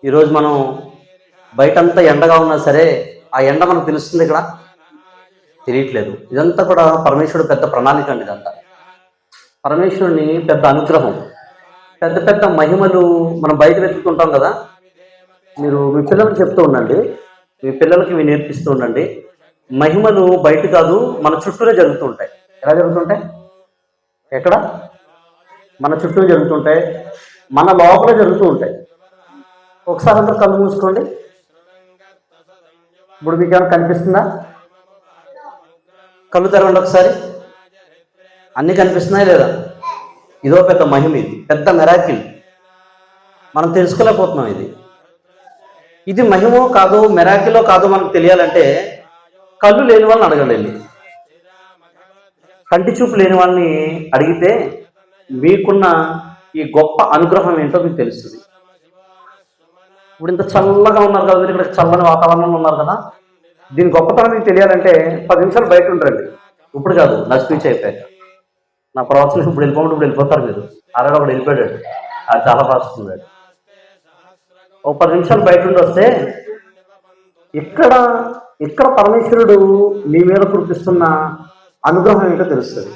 ఈరోజు మనం బయటంతా ఎండగా ఉన్నా సరే ఆ ఎండ మనకు తెలుస్తుంది ఇక్కడ తెలియట్లేదు. ఇదంతా కూడా పరమేశ్వరుడు పెద్ద ప్రణాళిక అండి. ఇదంతా పరమేశ్వరుని పెద్ద అనుగ్రహం, పెద్ద పెద్ద మహిమలు మనం బయట వెతుకుంటాం కదా. మీరు మీ పిల్లలకు చెప్తూ ఉండండి, మీ పిల్లలకి ఇవి నేర్పిస్తూ ఉండండి. మహిమలు బయట కాదు, మన చుట్టూనే జరుగుతూ ఉంటాయి. ఎలా జరుగుతుంటాయి? ఎక్కడ? మన చుట్టూ జరుగుతుంటాయి, మన లోపల జరుగుతూ ఉంటాయి. ఒకసారి అందరూ కళ్ళు మూసుకోండి. ఇప్పుడు మీకు ఏమైనా కనిపిస్తుందా? కళ్ళు తెరవండి ఒకసారి. అన్నీ కనిపిస్తున్నాయి లేదా? ఇదో పెద్ద మహిమ, ఇది పెద్ద మెరాకిల్. మనం తెలుసుకోలేకపోతున్నాం. ఇది మహిమో కాదు, మెరాకిలో కాదు మనకు తెలియాలంటే కళ్ళు లేని వాళ్ళని అడగండి. కంటి చూపు లేని వాళ్ళని అడిగితే మీకున్న ఈ గొప్ప అనుగ్రహం ఏంటో మీకు తెలుస్తుంది. ఇప్పుడు ఇంత చల్లగా ఉన్నారు కదా, మీరు ఇక్కడ చల్లని వాతావరణంలో ఉన్నారు కదా. దీని గొప్పతనం మీకు తెలియాలంటే 10 నిమిషాలు బయట ఉండరండి. ఇప్పుడు కాదు, నా స్పీచ్ అయిపోయాక. నా ప్రవచనం ఇప్పుడు వెళ్ళిపోతారు మీరు. ఆల్రెడీ ఒకటి వెళ్ళిపోయాడు, అది చాలా ఫాస్ట్ ఉన్నాడు. ఒక 10 నిమిషాలు బయట ఉండి వస్తే ఇక్కడ ఇక్కడ పరమేశ్వరుడు మీ మీద కురిపిస్తున్న అనుగ్రహం ఏంటో తెలుస్తుంది.